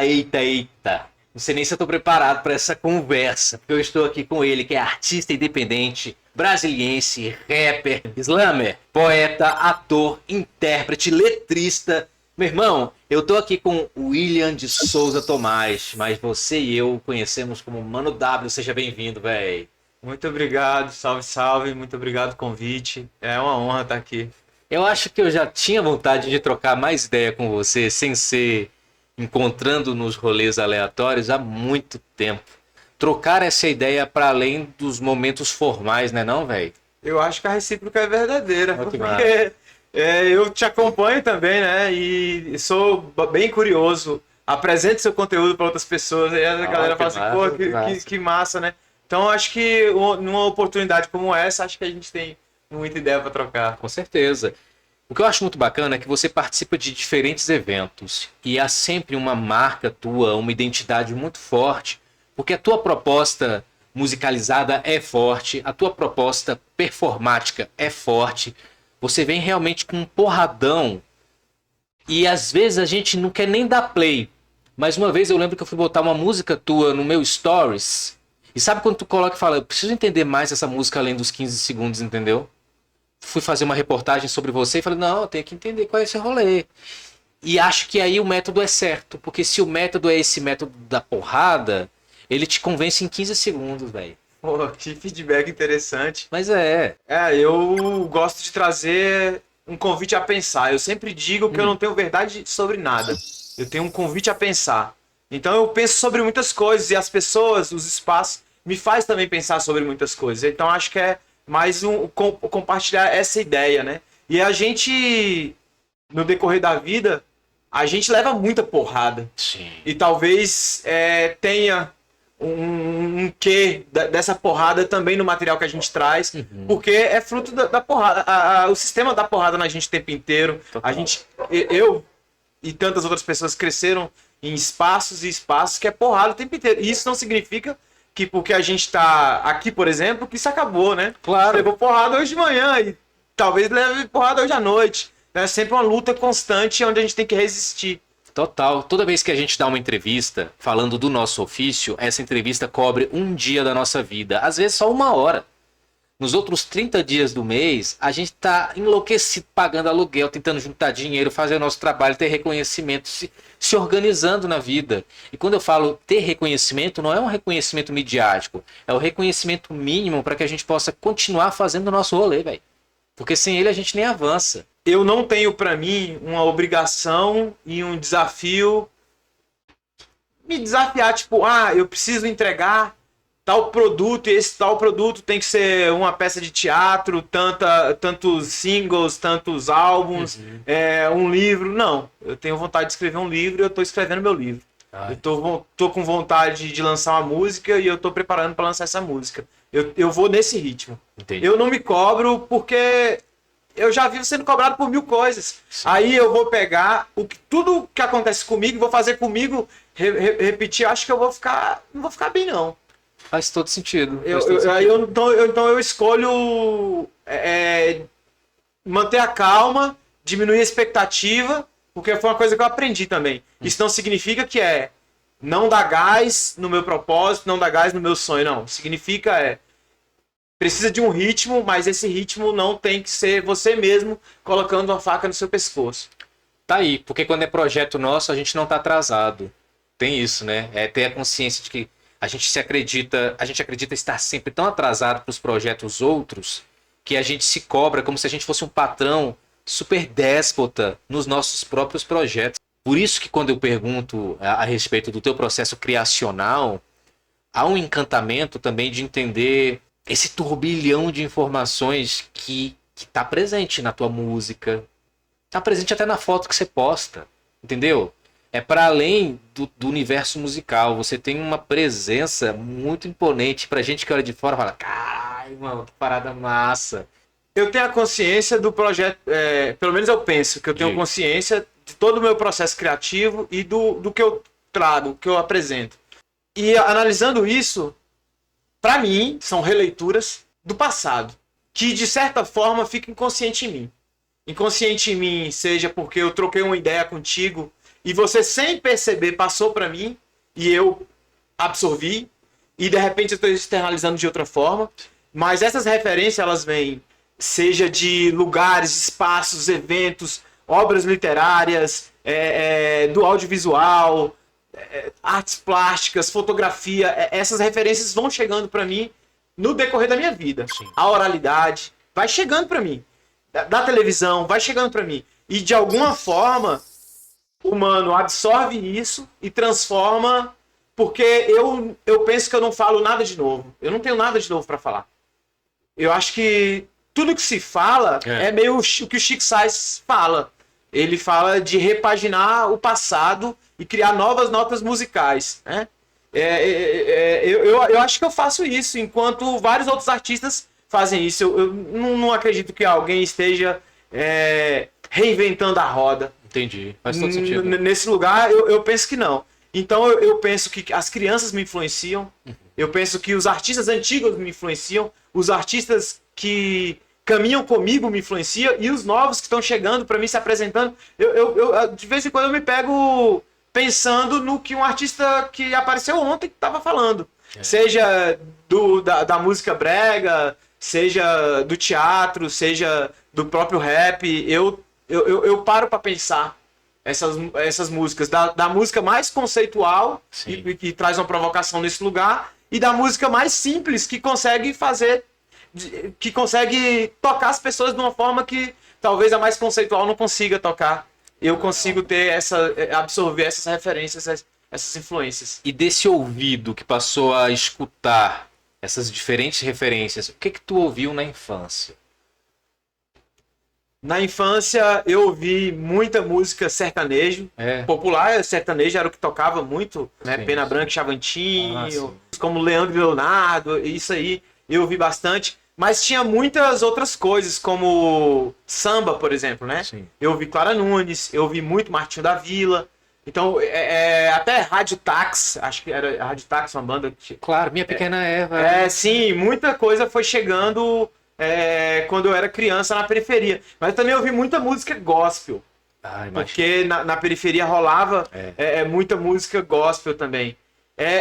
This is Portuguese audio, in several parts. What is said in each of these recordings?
Eita. Não sei nem se eu tô preparado para essa conversa, porque eu estou aqui com ele, que é artista independente, brasiliense, rapper, slammer, poeta, ator, intérprete, letrista. Meu irmão, eu tô aqui com o William de Souza Tomás, mas você e eu o conhecemos como Mano W. Seja bem-vindo, velho. Muito obrigado, salve, muito obrigado pelo convite. É uma honra estar aqui. Eu acho que eu já tinha vontade de trocar mais ideia com você, sem ser encontrando nos rolês aleatórios há muito tempo. Trocar essa ideia para além dos momentos formais, né não, velho? Eu acho que a recíproca é verdadeira, Olha que porque eu te acompanho também, né? E sou bem curioso. Apresente seu conteúdo para outras pessoas. E a galera fala assim, pô, que massa, né? Então acho que numa oportunidade como essa, acho que a gente tem muita ideia para trocar. Com certeza. O que eu acho muito bacana é que você participa de diferentes eventos e há sempre uma marca tua, uma identidade muito forte, porque a tua proposta musicalizada é forte, a tua proposta performática é forte, você vem realmente com um porradão e às vezes a gente não quer nem dar play. Mas uma vez eu lembro que eu fui botar uma música tua no meu stories e sabe quando tu coloca e fala, eu preciso entender mais essa música além dos 15 segundos, entendeu? Fui fazer uma reportagem sobre você e falei, não, eu tenho que entender qual é esse rolê. E acho que aí o método é certo, porque se o método é esse método da porrada, ele te convence em 15 segundos, velho. Pô, que feedback interessante. Mas é. Eu gosto de trazer um convite a pensar. Eu sempre digo que eu não tenho verdade sobre nada. Eu tenho um convite a pensar. Então eu penso sobre muitas coisas e as pessoas, os espaços, me faz também pensar sobre muitas coisas. Então acho que é mais compartilhar essa ideia, né? E a gente, no decorrer da vida, a gente leva muita porrada. Sim. E talvez tenha um quê dessa porrada também no material que a gente traz, porque é fruto da porrada. O sistema dá porrada na gente o tempo inteiro. Total. Eu e tantas outras pessoas cresceram em espaços e espaços que é porrada o tempo inteiro. E isso não significa que porque a gente tá aqui, por exemplo, que isso acabou, né? Claro. Levou porrada hoje de manhã e talvez leve porrada hoje à noite. É sempre uma luta constante onde a gente tem que resistir. Total. Toda vez que a gente dá uma entrevista falando do nosso ofício, essa entrevista cobre um dia da nossa vida. Às vezes só uma hora. Nos outros 30 dias do mês, a gente tá enlouquecido pagando aluguel, tentando juntar dinheiro, fazer o nosso trabalho, ter reconhecimento, se organizando na vida. E quando eu falo ter reconhecimento, não é um reconhecimento midiático, é o reconhecimento mínimo para que a gente possa continuar fazendo o nosso rolê, velho. Porque sem ele a gente nem avança. Eu não tenho pra mim uma obrigação e um desafio me desafiar, tipo, eu preciso entregar tal produto e esse tal produto tem que ser uma peça de teatro, tantos singles, tantos álbuns, um livro. Não, eu tenho vontade de escrever um livro e eu tô escrevendo meu livro. Ai. Eu tô com vontade de lançar uma música e eu tô preparando para lançar essa música. Eu vou nesse ritmo. Entendi. Eu não me cobro porque eu já vivo sendo cobrado por 1000 coisas. Sim. Aí eu vou pegar tudo que acontece comigo, vou fazer comigo, repetir, acho que não vou ficar bem não. Faz todo sentido. Então eu escolho manter a calma, diminuir a expectativa, porque foi uma coisa que eu aprendi também. Isso não significa que não dar gás no meu propósito, não dar gás no meu sonho, não. Significa precisa de um ritmo, mas esse ritmo não tem que ser você mesmo colocando uma faca no seu pescoço. Tá aí, porque quando é projeto nosso, a gente não tá atrasado. Tem isso, né? É ter a consciência de que a gente acredita estar sempre tão atrasado para os projetos outros que a gente se cobra como se a gente fosse um patrão super déspota nos nossos próprios projetos. Por isso que quando eu pergunto a respeito do teu processo criacional, há um encantamento também de entender esse turbilhão de informações que está presente na tua música, está presente até na foto que você posta, entendeu? É para além do universo musical. Você tem uma presença muito imponente. Pra gente que olha de fora, fala, caralho, mano, que parada massa. Eu tenho a consciência do projeto, pelo menos eu penso que eu tenho consciência de todo o meu processo criativo e do que eu trago, que eu apresento. E analisando isso, pra mim, são releituras do passado, que de certa forma fica inconsciente em mim. Inconsciente em mim, seja porque eu troquei uma ideia contigo e você sem perceber passou para mim e eu absorvi e de repente eu estou externalizando de outra forma. Mas essas referências elas vêm seja de lugares, espaços, eventos, obras literárias, do audiovisual, artes plásticas, fotografia. Essas referências vão chegando para mim no decorrer da minha vida. Sim. A oralidade vai chegando para mim. Da televisão, vai chegando para mim. E de alguma forma, o humano absorve isso e transforma, porque eu penso que eu não falo nada de novo. Eu não tenho nada de novo para falar. Eu acho que tudo que se fala é meio o que o Chico Science fala. Ele fala de repaginar o passado e criar novas notas musicais, né? Eu acho que eu faço isso, enquanto vários outros artistas fazem isso. Eu não acredito que alguém esteja reinventando a roda. Entendi. Faz todo sentido. Nesse lugar, eu penso que não. Então, eu penso que as crianças me influenciam. Eu penso que os artistas antigos me influenciam. Os artistas que caminham comigo me influenciam. E os novos que estão chegando para mim, se apresentando. De vez em quando, eu me pego pensando no que um artista que apareceu ontem estava falando. Seja da música brega, seja do teatro, seja do próprio rap. Eu paro para pensar essas músicas. Da música mais conceitual, que traz uma provocação nesse lugar, e da música mais simples, que consegue tocar as pessoas de uma forma que talvez a mais conceitual não consiga tocar. Eu consigo absorver essas referências, essas influências. E desse ouvido que passou a escutar essas diferentes referências, o que tu ouviu na infância? Na infância, eu ouvi muita música sertanejo. Popular, sertanejo era o que tocava muito, né? Sim, Pena Branca e Chavantinho, como Leandro e Leonardo, isso aí eu ouvi bastante. Mas tinha muitas outras coisas, como samba, por exemplo, né? Sim. Eu ouvi Clara Nunes, eu ouvi muito Martinho da Vila. Então, até Rádio Táxi, acho que era Rádio Táxi, uma banda. Claro, Minha Pequena Eva. Sim, muita coisa foi chegando quando eu era criança na periferia. Mas também ouvi muita música gospel. Porque na periferia rolava muita música gospel também.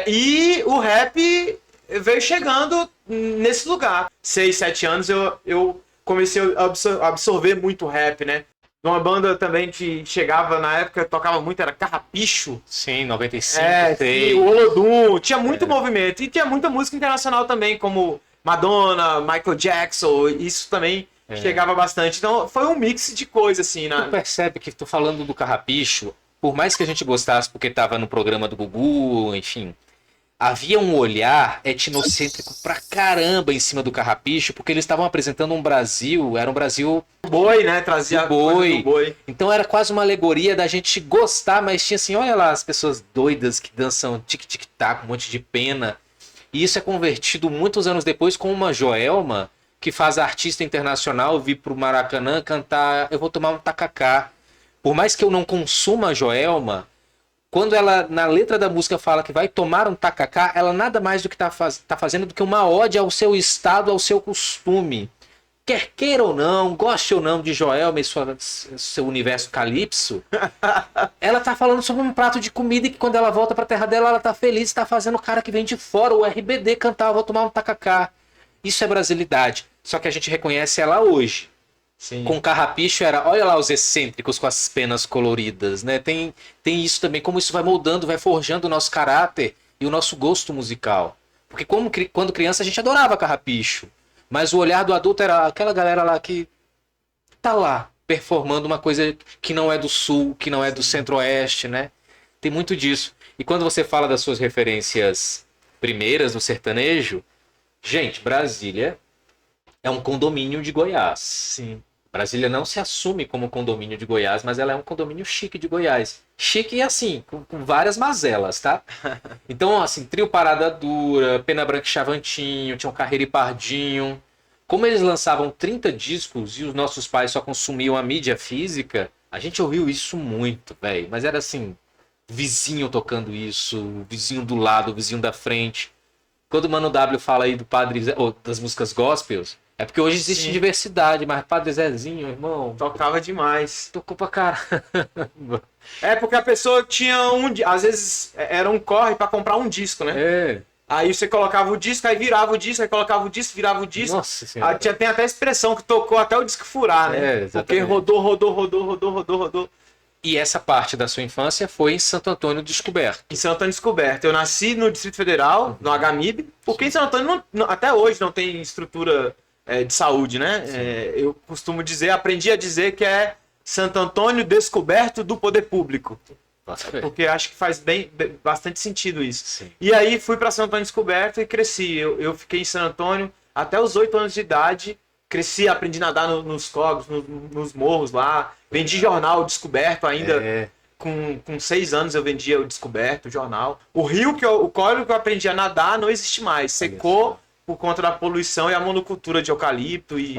E o rap veio chegando nesse lugar. 6, 7 anos eu comecei a absorver muito rap, né? Uma banda também que chegava na época, tocava muito, era Carrapicho. Sim, 95, sim, o Olodum. Tinha muito movimento. E tinha muita música internacional também, como Madonna, Michael Jackson. Isso também chegava bastante. Então foi um mix de coisa, assim. Tu percebe que tu falando do Carrapicho, por mais que a gente gostasse porque tava no programa do Gugu, enfim, havia um olhar etnocêntrico pra caramba em cima do Carrapicho, porque eles estavam apresentando um Brasil, era um Brasil... Boi, né? Trazia boi. Do boi. Então era quase uma alegoria da gente gostar, mas tinha assim, olha lá as pessoas doidas que dançam tic-tic-tac, um monte de pena. E isso é convertido muitos anos depois com uma Joelma, que faz artista internacional vir pro Maracanã cantar Eu Vou Tomar um Tacacá. Por mais que eu não consuma a Joelma, quando ela, na letra da música, fala que vai tomar um tacacá, ela nada mais do que tá fazendo do que uma ode ao seu estado, ao seu costume. Quer queira ou não, goste ou não de Joelma e seu universo calypso, ela tá falando sobre um prato de comida e que quando ela volta pra terra dela, ela tá feliz, tá fazendo o cara que vem de fora, o RBD, cantar, vou tomar um tacacá. Isso é brasilidade. Só que a gente reconhece ela hoje. Sim. Com Carrapicho era, olha lá os excêntricos com as penas coloridas, né? Tem isso também, como isso vai moldando, vai forjando o nosso caráter e o nosso gosto musical. Porque quando criança a gente adorava Carrapicho, mas o olhar do adulto era aquela galera lá que tá lá, performando uma coisa que não é do sul, que não é do centro-oeste, né? Tem muito disso. E quando você fala das suas referências primeiras no sertanejo, gente, Brasília é um condomínio de Goiás. Sim. Brasília não se assume como condomínio de Goiás, mas ela é um condomínio chique de Goiás. Chique e assim, com várias mazelas, tá? Então, assim, Trio Parada Dura, Pena Branca e Chavantinho, tinha um Carreiro e Pardinho. Como eles lançavam 30 discos e os nossos pais só consumiam a mídia física, a gente ouviu isso muito, velho. Mas era assim, vizinho tocando isso, vizinho do lado, vizinho da frente. Quando o Mano W fala aí do Padre Zé, ou das músicas gospels, É porque hoje existe Sim. diversidade, mas Padre Zezinho, irmão, Tocava demais. tocou pra caramba. É porque a pessoa tinha às vezes era um corre pra comprar um disco, né? É, Aí você colocava o disco, aí virava o disco, aí colocava o disco, virava o disco. nossa senhora. Tem até a expressão que tocou até o disco furar, né? É, Porque exatamente. rodou. E essa parte da sua infância foi em Santo Antônio Descoberto. Em Santo Antônio Descoberto. Eu nasci no Distrito Federal, no HMIB, porque em Santo Antônio até hoje não tem estrutura de saúde, né? Eu costumo dizer, aprendi a dizer que é Santo Antônio Descoberto do Poder Público. Nossa, velho. Porque acho que faz bastante sentido isso. Sim. E aí fui para Santo Antônio Descoberto e cresci. Eu fiquei em Santo Antônio até os 8 anos de idade. Cresci, aprendi a nadar nos córregos, nos morros lá. Vendi jornal Descoberto ainda. É, Com 6 anos eu vendia o Descoberto, o jornal. O rio, o córrego que eu aprendi a nadar não existe mais. Secou por conta da poluição e a monocultura de eucalipto e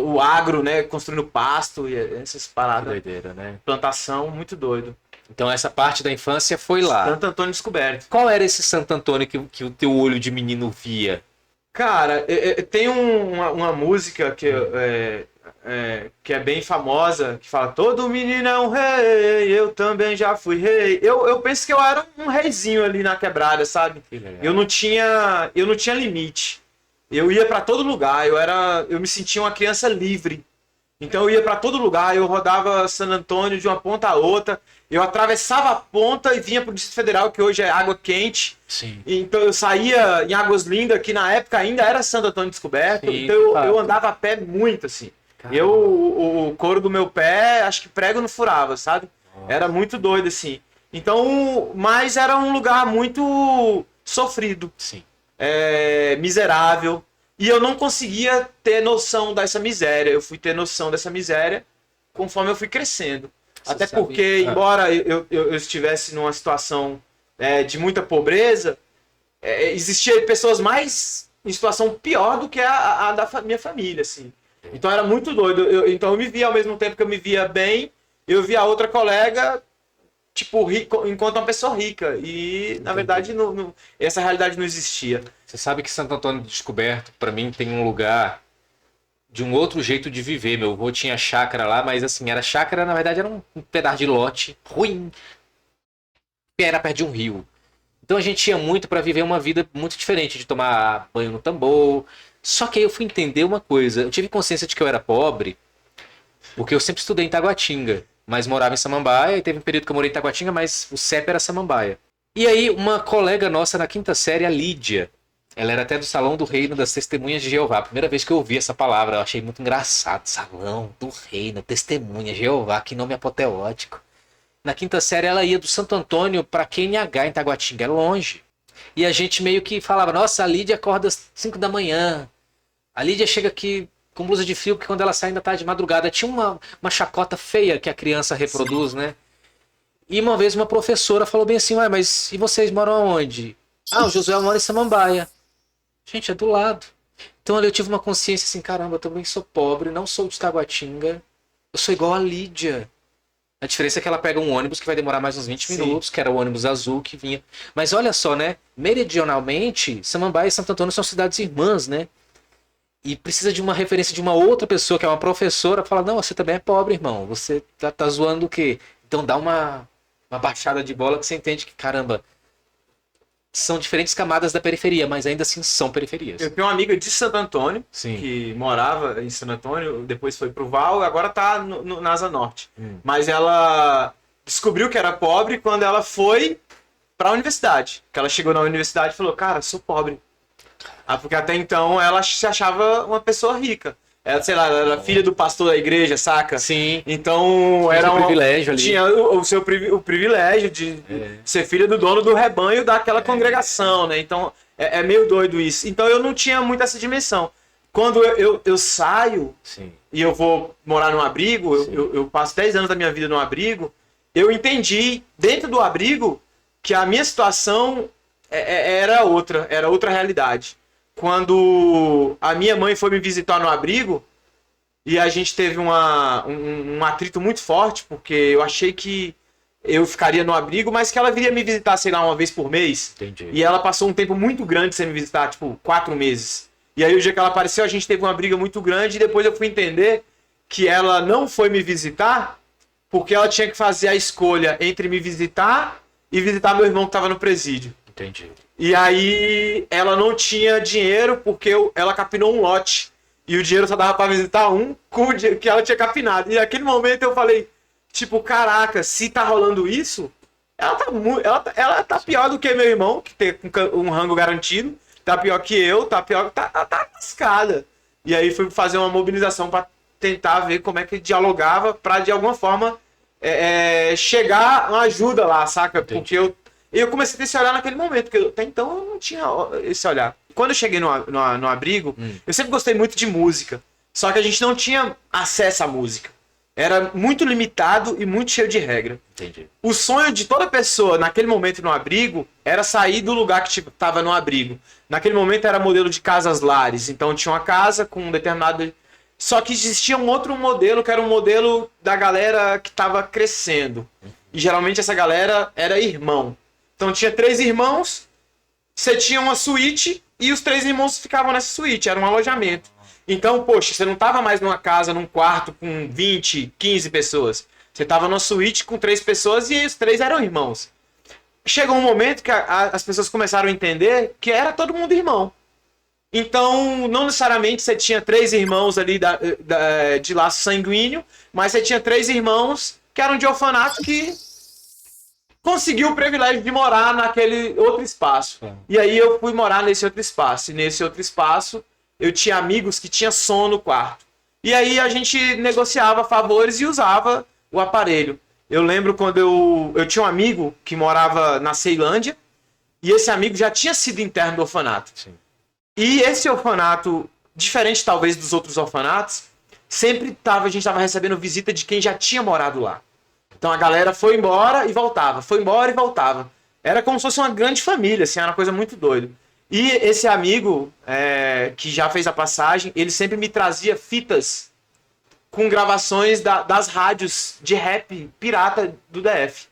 o agro, né? Construindo pasto e essas que paradas. doideira, né? Plantação, muito doido. Então essa parte da infância foi lá. Santo Antônio Descoberto. Qual era esse Santo Antônio que o teu olho de menino via? Cara, tem uma música que é bem famosa, que fala: todo menino é um rei, eu também já fui rei. Eu penso que eu era um reizinho ali na quebrada, sabe? Que legal. Eu não tinha limite. Eu ia pra todo lugar, eu me sentia uma criança livre. Então eu ia pra todo lugar, eu rodava San Antônio de uma ponta a outra, eu atravessava a ponta e vinha pro Distrito Federal, que hoje é água quente. Sim. Então eu saía em Águas Lindas, que na época ainda era Santo Antônio Descoberto. Sim, então de eu fato. andava a pé muito, assim. Caramba. O couro do meu pé, acho que prego não furava, sabe? Era muito doido, assim. Então, mas era um lugar muito sofrido, Sim. miserável. E eu não conseguia ter noção dessa miséria. Eu fui ter noção dessa miséria conforme eu fui crescendo. Você Até sabe- porque, embora eu estivesse numa situação de muita pobreza, existia pessoas mais em situação pior do que a da minha família, assim. Então era muito doido. Então eu me via ao mesmo tempo que eu me via bem, eu via a outra colega, tipo, enquanto uma pessoa rica. E, na verdade, essa realidade não existia. Você sabe que Santo Antônio Descoberto, pra mim, tem um lugar de um outro jeito de viver. Meu avô tinha chácara lá, mas assim, era chácara, na verdade, era um pedaço de lote ruim. Era perto de um rio. Então a gente ia muito pra viver uma vida muito diferente, de tomar banho no tambor. Só que aí eu fui entender uma coisa. Eu tive consciência de que eu era pobre, porque eu sempre estudei em Taguatinga, mas morava em Samambaia, e teve um período que eu morei em Taguatinga, mas o CEP era Samambaia. E aí uma colega nossa na quinta série, a Lídia, ela era até do Salão do Reino das Testemunhas de Jeová. A primeira vez que eu ouvi essa palavra, eu achei muito engraçado. Salão do Reino, Testemunha, Jeová, que nome apoteótico. Na quinta série ela ia do Santo Antônio pra QNH em Taguatinga, é longe. E a gente meio que falava: nossa, a Lídia acorda às 5 da manhã. A Lídia chega aqui com blusa de frio, porque quando ela sai ainda tá de madrugada. Tinha uma chacota feia que a criança reproduz, né? E uma vez uma professora falou bem assim: ué, mas e vocês moram aonde? Ah, o Josué mora em Samambaia. Gente, é do lado. Então ali eu tive uma consciência assim: caramba, eu também sou pobre, não sou de Taguatinga. Eu sou igual a Lídia. A diferença é que ela pega um ônibus que vai demorar mais uns 20 minutos, que era o ônibus azul que vinha. Mas olha só, né? Meridionalmente, Samambaia e Santo Antônio são cidades irmãs, né? E precisa de uma referência de uma outra pessoa, que é uma professora, pra falar: não, você também é pobre, irmão. Você tá zoando o quê? Então dá uma baixada de bola que você entende que, caramba, são diferentes camadas da periferia, mas ainda assim são periferias. Eu tenho uma amiga de Santo Antônio, Sim. que morava em Santo Antônio, depois foi pro Val e agora tá na Asa Norte. Mas ela descobriu que era pobre quando ela foi pra universidade. Que ela chegou na universidade e falou: cara, sou pobre. Porque até então ela se achava uma pessoa rica. Ela, sei lá, ela era filha do pastor da igreja, saca? Sim. Então Tinha era esse privilégio ali. Tinha o privilégio de ser filha do dono do rebanho daquela congregação, né? Então é meio doido isso. Então eu não tinha muito essa dimensão. Quando eu saio Sim. e eu vou morar num abrigo, eu passo 10 anos da minha vida num abrigo, eu entendi dentro do abrigo que a minha situação era outra realidade. Quando a minha mãe foi me visitar no abrigo, e a gente teve um atrito muito forte, porque eu achei que eu ficaria no abrigo, mas que ela viria me visitar, sei lá, uma vez por mês. Entendi. E ela passou um tempo muito grande sem me visitar, tipo, 4 meses. E aí o dia que ela apareceu, a gente teve uma briga muito grande e depois eu fui entender que ela não foi me visitar porque ela tinha que fazer a escolha entre me visitar e visitar meu irmão que estava no presídio. Entendi. E aí ela não tinha dinheiro porque ela capinou um lote. E o dinheiro só dava pra visitar um com o dinheiro que ela tinha capinado. E naquele momento eu falei, tipo, caraca, se tá rolando isso, ela tá pior do que meu irmão, que tem um rango garantido. Tá pior que eu, ela tá lascada. E aí fui fazer uma mobilização pra tentar ver como é que dialogava pra de alguma forma chegar uma ajuda lá, saca? Entendi. Porque eu comecei a ter esse olhar naquele momento, porque até então eu não tinha esse olhar. Quando eu cheguei no abrigo, eu sempre gostei muito de música. Só que a gente não tinha acesso à música. Era muito limitado e muito cheio de regra. Entendi. O sonho de toda pessoa naquele momento no abrigo era sair do lugar que estava no abrigo. Naquele momento era modelo de casas lares. Então tinha uma casa com um determinado... Só que existia um outro modelo, que era um modelo da galera que estava crescendo. E geralmente essa galera era irmão. Então tinha 3 irmãos, você tinha uma suíte e os 3 irmãos ficavam nessa suíte, era um alojamento. Então, poxa, você não tava mais numa casa, num quarto com 20, 15 pessoas. Você tava numa suíte com 3 pessoas e os 3 eram irmãos. Chegou um momento que as pessoas começaram a entender que era todo mundo irmão. Então, não necessariamente você tinha 3 irmãos ali de laço sanguíneo, mas você tinha 3 irmãos que eram de orfanato que conseguiu o privilégio de morar naquele outro espaço. E aí eu fui morar nesse outro espaço. E nesse outro espaço eu tinha amigos que tinham som no quarto. E aí a gente negociava favores e usava o aparelho. Eu lembro quando eu tinha um amigo que morava na Ceilândia e esse amigo já tinha sido interno do orfanato. Sim. E esse orfanato, diferente talvez dos outros orfanatos, sempre a gente estava recebendo visita de quem já tinha morado lá. Então a galera foi embora e voltava, foi embora e voltava. Era como se fosse uma grande família, assim, era uma coisa muito doida. E esse amigo, que já fez a passagem, ele sempre me trazia fitas com gravações das rádios de rap pirata do DF.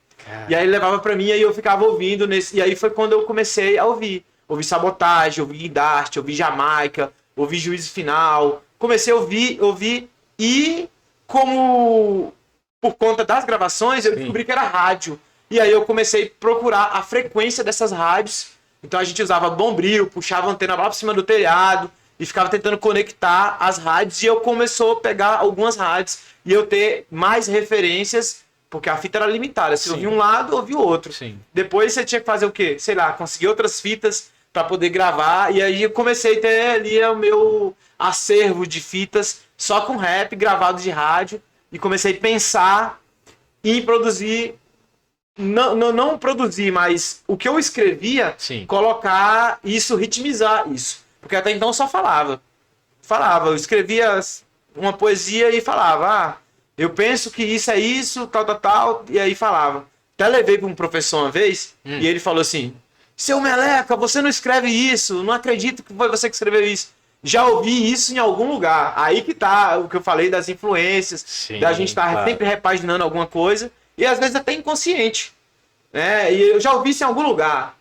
E aí ele levava pra mim e aí eu ficava ouvindo. E aí foi quando eu comecei a ouvir. Ouvi Sabotagem, ouvi Guindarte, ouvi Jamaica, ouvi Juízo Final. Comecei a ouvir e como... Por conta das gravações, eu descobri que era rádio. E aí eu comecei a procurar a frequência dessas rádios. Então a gente usava bombril, puxava a antena lá pra cima do telhado e ficava tentando conectar as rádios. E eu começou a pegar algumas rádios e eu ter mais referências, porque a fita era limitada. Se eu ouvia um lado, eu ouvia o outro. Sim. Depois você tinha que fazer o quê? Sei lá, conseguir outras fitas para poder gravar. E aí eu comecei a ter ali o meu acervo de fitas só com rap gravado de rádio. E comecei a pensar em produzir, não produzir, mas o que eu escrevia, Sim. colocar isso, ritmizar isso. Porque até então eu só falava. Eu escrevia uma poesia e falava, eu penso que isso é isso, tal, e aí falava. Até levei para um professor uma vez, e ele falou assim, seu Meleca, você não escreve isso, não acredito que foi você que escreveu isso. Já ouvi isso em algum lugar. Aí que tá o que eu falei das influências, Sim, da gente estar sempre repaginando alguma coisa, e às vezes até inconsciente. Né? E eu já ouvi isso em algum lugar.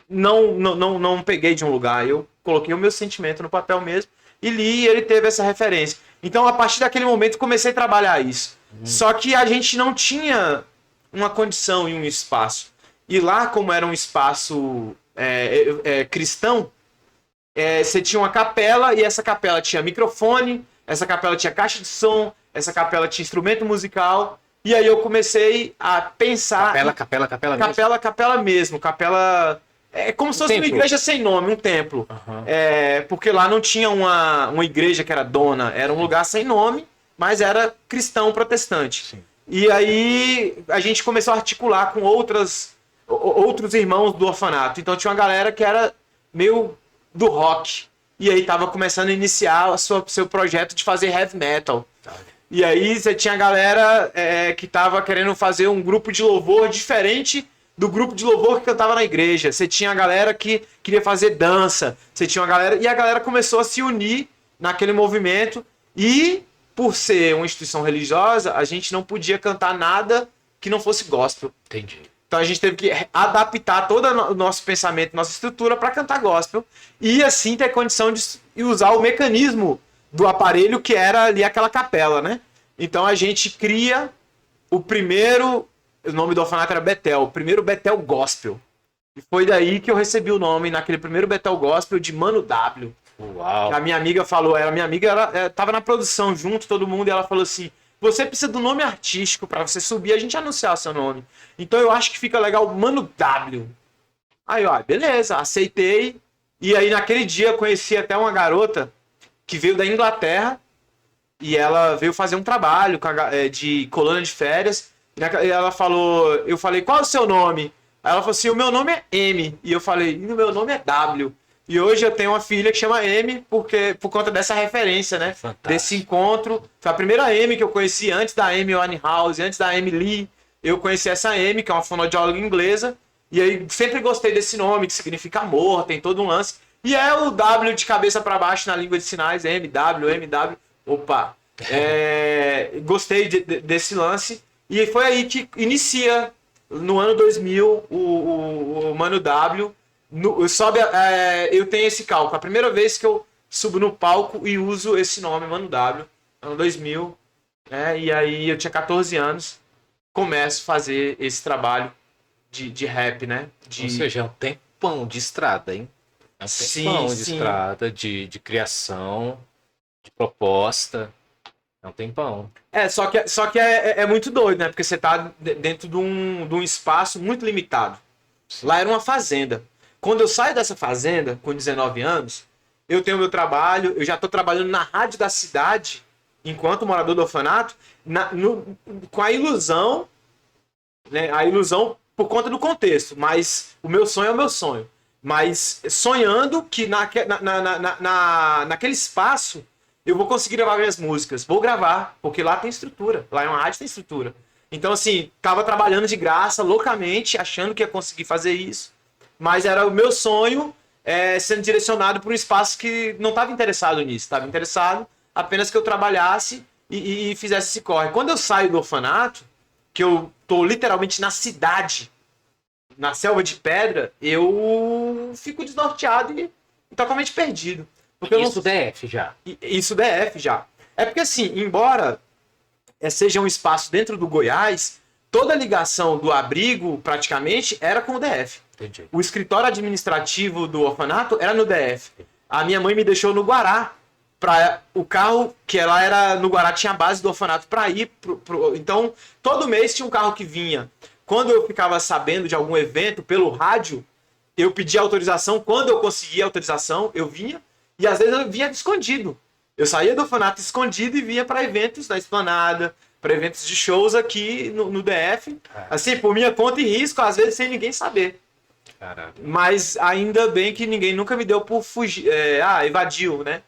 Não peguei de um lugar. Eu coloquei o meu sentimento no papel mesmo e li e ele teve essa referência. Então, a partir daquele momento, comecei a trabalhar isso. Só que a gente não tinha uma condição e um espaço. E lá, como era um espaço cristão, você tinha uma capela e essa capela tinha microfone, essa capela tinha caixa de som, essa capela tinha instrumento musical. E aí eu comecei a pensar... Capela mesmo? Capela mesmo. Capela... É como se fosse uma igreja sem nome, um templo. Uhum. Porque lá não tinha uma igreja que era dona. Era um lugar sem nome, mas era cristão protestante. Sim. E aí a gente começou a articular com outros irmãos do orfanato. Então tinha uma galera que era meio do rock. E aí tava começando a iniciar seu projeto de fazer heavy metal. E aí você tinha a galera que tava querendo fazer um grupo de louvor diferente do grupo de louvor que cantava na igreja. Você tinha a galera que queria fazer dança. Você tinha uma galera... E a galera começou a se unir naquele movimento. E, por ser uma instituição religiosa, a gente não podia cantar nada que não fosse gospel. Entendi. Então a gente teve que adaptar todo o nosso pensamento, nossa estrutura para cantar gospel e assim ter condição de usar o mecanismo do aparelho que era ali aquela capela, né? Então a gente cria o nome do orfanato era Betel, o primeiro Betel Gospel. E foi daí que eu recebi o nome, naquele primeiro Betel Gospel, de Mano W. Uau. A minha amiga falou, tava na produção junto, todo mundo, e ela falou assim, você precisa do nome artístico para você subir, a gente anunciar o seu nome. Então eu acho que fica legal Mano W. Aí, ó, beleza, aceitei. E aí naquele dia eu conheci até uma garota que veio da Inglaterra e ela veio fazer um trabalho de colônia de férias. E ela falou, eu falei, qual é o seu nome? Aí ela falou assim, o meu nome é M. E eu falei, e o meu nome é W. E hoje eu tenho uma filha que chama M por conta dessa referência, né? Fantástico. Desse encontro. Foi a primeira M que eu conheci antes da Amy Winehouse, antes da Amy Lee. Eu conheci essa M, que é uma fonoaudióloga inglesa. E aí sempre gostei desse nome, que significa amor, tem todo um lance. E é o W de cabeça para baixo na língua de sinais, MW, MW. Opa! Gostei desse lance. E foi aí que inicia, no ano 2000, o Mano W. Eu tenho esse cálculo. A primeira vez que eu subo no palco e uso esse nome, Mano W, ano 2000. E aí eu tinha 14 anos. Começo a fazer esse trabalho de rap, né? Ou seja, é um tempão de estrada, hein? É um tempão de estrada, de criação, de proposta. É um tempão. Só que é muito doido, né? Porque você tá dentro de um espaço muito limitado. Sim. Lá era uma fazenda. Quando eu saio dessa fazenda, com 19 anos, eu tenho meu trabalho, eu já estou trabalhando na rádio da cidade, enquanto morador do orfanato, com a ilusão, né? A ilusão por conta do contexto, mas o meu sonho é o meu sonho. Mas sonhando que naquele espaço eu vou conseguir gravar minhas músicas. Vou gravar, porque lá tem estrutura. Lá é uma rádio, tem estrutura. Então, assim, tava trabalhando de graça, loucamente, achando que ia conseguir fazer isso. Mas era o meu sonho sendo direcionado para um espaço que não estava interessado nisso. Estava interessado apenas que eu trabalhasse e fizesse esse corre. Quando eu saio do orfanato, que eu tô literalmente na cidade, na selva de pedra, eu fico desnorteado e totalmente perdido. Porque isso DF já. Isso DF já. É porque assim, embora seja um espaço dentro do Goiás, toda a ligação do abrigo, praticamente, era com o DF. Entendi. O escritório administrativo do orfanato era no DF. A minha mãe me deixou no Guará. O carro, que ela era no Guará, tinha a base do orfanato para ir Então, todo mês tinha um carro que vinha. Quando eu ficava sabendo de algum evento pelo rádio, eu pedia autorização. Quando eu conseguia autorização, eu vinha. E às vezes eu vinha escondido. Eu saía do orfanato escondido e vinha para eventos na Esplanada, para eventos de shows aqui no DF. Assim, por minha conta e risco, às vezes sem ninguém saber. Caraca. Mas ainda bem que ninguém nunca me deu por fugir. Evadiu, né?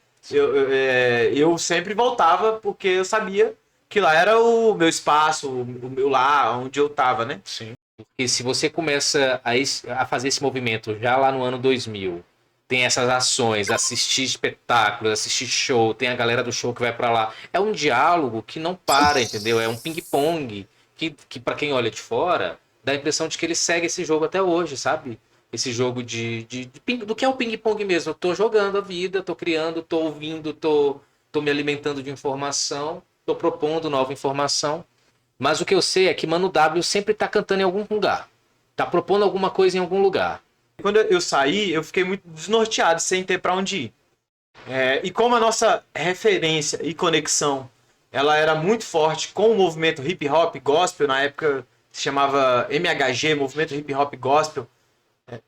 Eu sempre voltava porque eu sabia que lá era o meu espaço, o meu lar, onde eu tava, né? Sim. E se você começa a fazer esse movimento já lá no ano 2000, tem essas ações, assistir espetáculos, assistir show, tem a galera do show que vai pra lá. É um diálogo que não para, entendeu? É um ping-pong que para quem olha de fora, dá a impressão de que ele segue esse jogo até hoje, sabe? Esse jogo do que é o ping-pong mesmo. Eu tô jogando a vida, tô criando, tô ouvindo, tô me alimentando de informação, tô propondo nova informação. Mas o que eu sei é que Mano W sempre tá cantando em algum lugar. Tá propondo alguma coisa em algum lugar. Quando eu saí, eu fiquei muito desnorteado, sem ter para onde ir. E como a nossa referência e conexão, ela era muito forte com o movimento hip hop gospel, na época se chamava MHG, Movimento Hip Hop Gospel,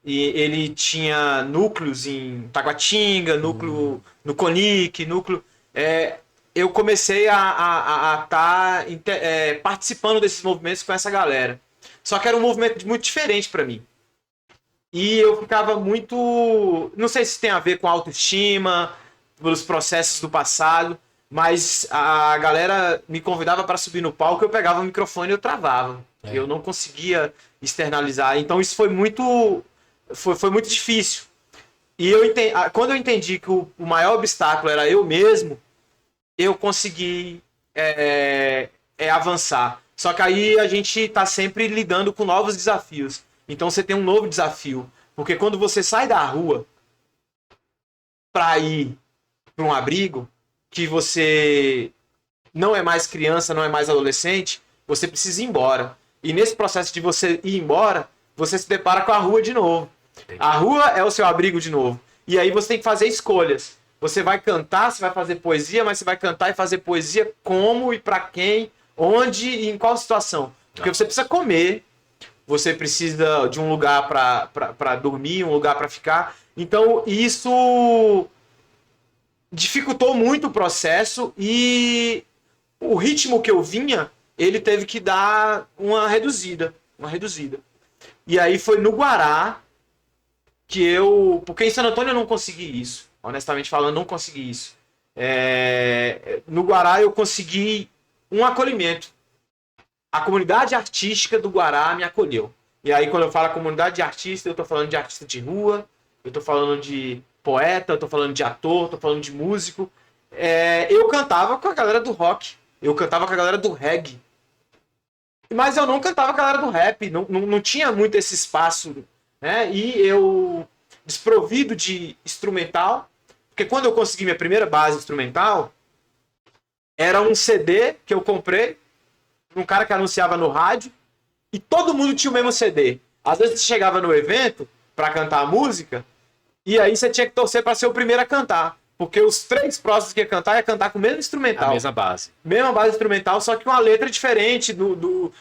e ele tinha núcleos em Taguatinga, núcleo no Conic, núcleo... eu comecei a estar participando desses movimentos com essa galera. Só que era um movimento muito diferente para mim. E eu ficava muito... Não sei se tem a ver com autoestima, pelos processos do passado, mas a galera me convidava para subir no palco, eu pegava o microfone e eu travava. Eu não conseguia externalizar. Então isso foi muito difícil. E quando eu entendi que o maior obstáculo era eu mesmo, eu consegui avançar. Só que aí a gente tá sempre lidando com novos desafios. Então você tem um novo desafio. Porque quando você sai da rua para ir para um abrigo, que você não é mais criança, não é mais adolescente, você precisa ir embora. E nesse processo de você ir embora, você se depara com a rua de novo. A rua é o seu abrigo de novo. E aí você tem que fazer escolhas. Você vai cantar, você vai fazer poesia, mas você vai cantar e fazer poesia como e para quem, onde e em qual situação. Porque você precisa comer, você precisa de um lugar para dormir, um lugar para ficar. Então isso dificultou muito o processo e o ritmo que eu vinha, ele teve que dar uma reduzida. E aí foi no Guará que eu... Porque em San Antônio eu não consegui isso. Honestamente falando, não consegui isso. No Guará eu consegui um acolhimento. A comunidade artística do Guará me acolheu. E aí quando eu falo comunidade de artista, eu tô falando de artista de rua, eu tô falando de poeta, eu tô falando de ator, tô falando de músico. Eu cantava com a galera do rock, eu cantava com a galera do reggae. Mas eu não cantava com a galera do rap, não tinha muito esse espaço, né? E eu, desprovido de instrumental, porque quando eu consegui minha primeira base instrumental, era um CD que eu comprei, um cara que anunciava no rádio, e todo mundo tinha o mesmo CD. Às vezes você chegava no evento para cantar a música, e aí você tinha que torcer para ser o primeiro a cantar. Porque os 3 próximos que ia cantar com o mesmo instrumental. A mesma base. Mesma base instrumental, só que uma letra diferente, o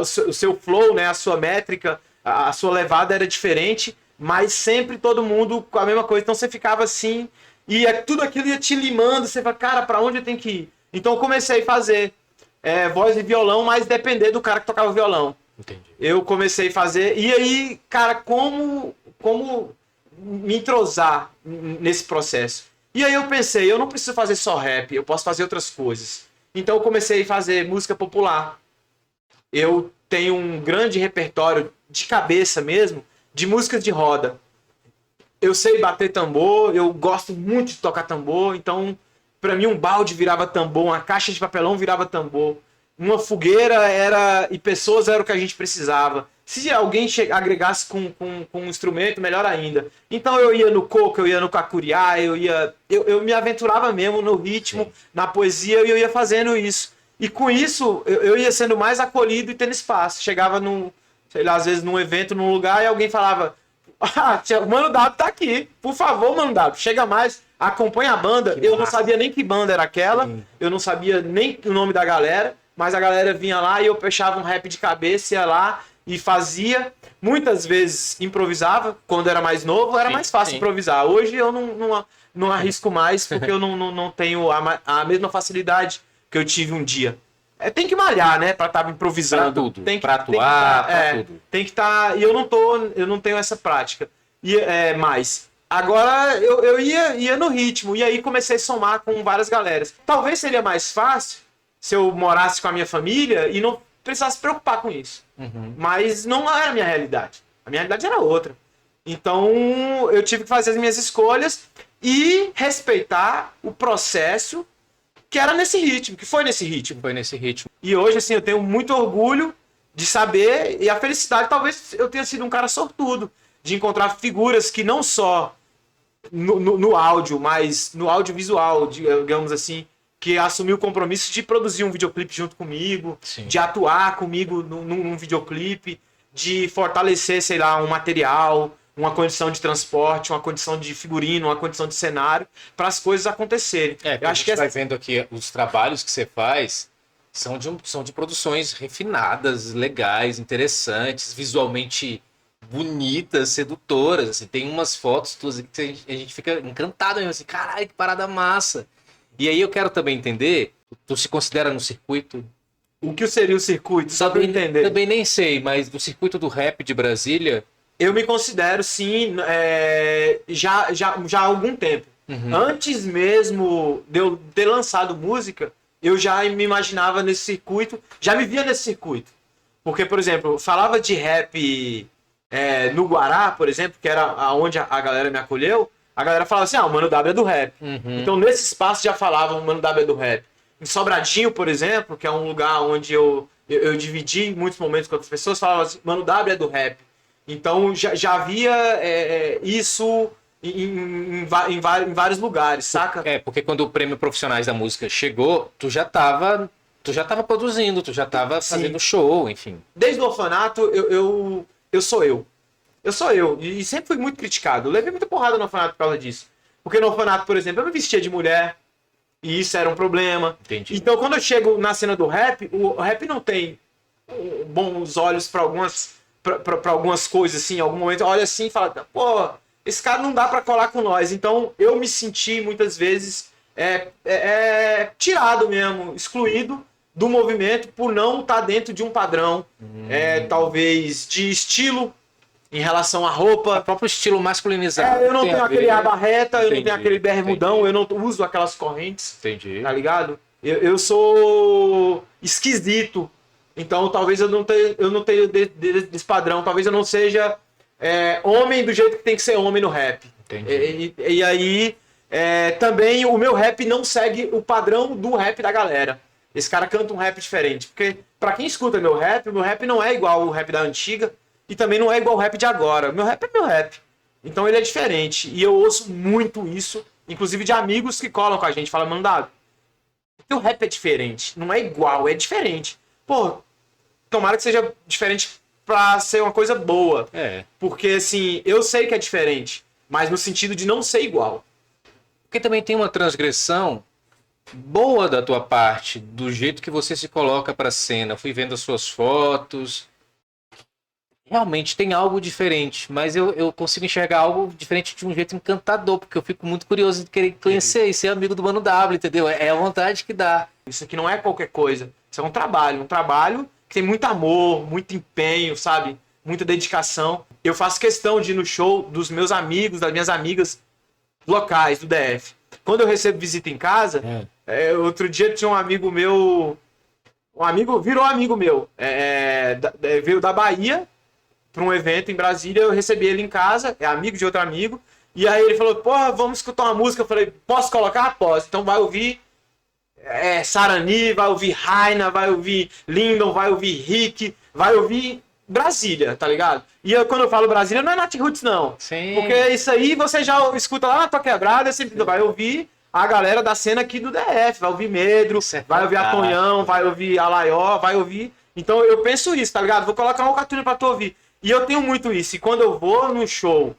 seu flow, né, a sua métrica, a sua levada era diferente, mas sempre todo mundo com a mesma coisa. Então você ficava assim, e tudo aquilo ia te limando, você fala, cara, pra onde eu tenho que ir? Então eu comecei a fazer voz e violão, mas depender do cara que tocava violão. Entendi. Eu comecei a fazer, e aí, cara, como me entrosar nesse processo? E aí eu pensei, eu não preciso fazer só rap, eu posso fazer outras coisas. Então eu comecei a fazer música popular. Eu tenho um grande repertório de cabeça mesmo, de músicas de roda. Eu sei bater tambor, eu gosto muito de tocar tambor, então pra mim um balde virava tambor, uma caixa de papelão virava tambor, uma fogueira e pessoas era o que a gente precisava. Se alguém agregasse com um instrumento, melhor ainda. Então eu ia no coco, eu ia no cacuriá, eu me aventurava mesmo no ritmo, sim, na poesia, e eu ia fazendo isso. E com isso, eu ia sendo mais acolhido e tendo espaço. Chegava sei lá, às vezes num evento, num lugar, e alguém falava, o Mano W tá aqui, por favor, Mano W, chega mais, acompanha a banda. Que eu massa. Não sabia nem que banda era aquela, sim, eu não sabia nem o nome da galera, mas a galera vinha lá e eu fechava um rap de cabeça, ia lá e fazia. Muitas vezes improvisava, quando era mais novo, era, sim, mais fácil, sim, improvisar. Hoje eu não arrisco mais, porque eu não tenho a mesma facilidade que eu tive um dia. Tem que malhar, né, pra estar improvisando. Pra tudo, tem que, pra atuar, pra tudo. Tem que estar, e eu não tenho essa prática. Mais. Agora eu ia no ritmo, e aí comecei a somar com várias galeras. Talvez seria mais fácil se eu morasse com a minha família e não precisasse se preocupar com isso. Uhum. Mas não era a minha realidade. A minha realidade era outra. Então eu tive que fazer as minhas escolhas e respeitar o processo que era nesse ritmo, que foi nesse ritmo. Foi nesse ritmo. E hoje, assim, eu tenho muito orgulho de saber, e a felicidade, talvez eu tenha sido um cara sortudo, de encontrar figuras que não só no áudio, mas no audiovisual, digamos assim, que assumiu o compromisso de produzir um videoclipe junto comigo, sim, de atuar comigo num videoclipe, de fortalecer, sei lá, um material, uma condição de transporte, uma condição de figurino, uma condição de cenário, para as coisas acontecerem. Eu acho que vai vendo aqui os trabalhos que você faz são de produções refinadas, legais, interessantes, visualmente bonitas, sedutoras. Assim, tem umas fotos tuas que a gente fica encantado mesmo, assim, caralho, que parada massa. E aí eu quero também entender, tu se considera no circuito? O que seria o circuito? Só para eu entender. Também nem sei, mas do circuito do rap de Brasília... Eu me considero, sim, já há algum tempo. Uhum. Antes mesmo de eu ter lançado música, eu já me imaginava nesse circuito, já me via nesse circuito. Porque, por exemplo, eu falava de rap no Guará, por exemplo, que era onde a galera me acolheu, a galera falava assim, o Mano W é do rap. Uhum. Então, nesse espaço já falavam o Mano W é do rap. Em Sobradinho, por exemplo, que é um lugar onde eu eu dividi muitos momentos com outras pessoas, falavam assim, Mano W é do rap. Então já havia isso em vários lugares, saca? Porque quando o Prêmio Profissionais da Música chegou, tu já tava produzindo, tu já tava fazendo show, enfim. Desde o orfanato, eu sou eu. Eu sou eu. E sempre fui muito criticado. Eu levei muita porrada no orfanato por causa disso. Porque no orfanato, por exemplo, eu me vestia de mulher. E isso era um problema. Entendi. Então, quando eu chego na cena do rap, o rap não tem bons olhos para algumas coisas, assim. Em algum momento, olha assim e fala, pô, esse cara não dá para colar com nós. Então, eu me senti, muitas vezes, tirado mesmo, excluído do movimento por não estar dentro de um padrão, talvez, de estilo em relação à roupa. O próprio estilo masculinizado. Eu não tenho aquele aba reta, eu não tenho aquele bermudão, entendi. eu não uso aquelas correntes. Entendi. Tá ligado? Eu sou esquisito. Então talvez eu não tenha desse padrão. Talvez eu não seja homem do jeito que tem que ser homem no rap. Entendi. E aí também o meu rap não segue o padrão do rap da galera. Esse cara canta um rap diferente. Porque pra quem escuta meu rap não é igual o rap da antiga. E também não é igual o rap de agora. Meu rap é meu rap. Então ele é diferente. E eu ouço muito isso, inclusive de amigos que colam com a gente. Falam, Mandado, teu rap é diferente. Não é igual, é diferente. Pô, tomara que seja diferente pra ser uma coisa boa. Porque, assim, eu sei que é diferente. Mas no sentido de não ser igual. Porque também tem uma transgressão boa da tua parte, do jeito que você se coloca pra cena. Eu fui vendo as suas fotos. Realmente tem algo diferente, mas eu consigo enxergar algo diferente de um jeito encantador, porque eu fico muito curioso de querer conhecer e ser amigo do Mano W, entendeu? É a vontade que dá. Isso aqui não é qualquer coisa. Isso é um trabalho que tem muito amor, muito empenho, sabe? Muita dedicação. Eu faço questão de ir no show dos meus amigos, das minhas amigas locais do DF. Quando eu recebo visita em casa, outro dia tinha um amigo meu, virou amigo meu, veio da Bahia, para um evento em Brasília, eu recebi ele em casa, é amigo de outro amigo, e aí ele falou, porra, vamos escutar uma música. Eu falei, posso colocar? Posso. Então vai ouvir Sarani, vai ouvir Raina, vai ouvir Lindon, vai ouvir Rick, vai ouvir Brasília, tá ligado? E quando eu falo Brasília, não é Nat Roots, não. Sim. Porque isso aí você já escuta lá na tua quebrada, sempre vai ouvir a galera da cena aqui do DF, vai ouvir Medro, vai ouvir a Tonhão, vai ouvir a Laió, vai ouvir... Então eu penso isso, tá ligado? Vou colocar uma cartuna pra tu ouvir. E eu tenho muito isso. E quando eu vou no show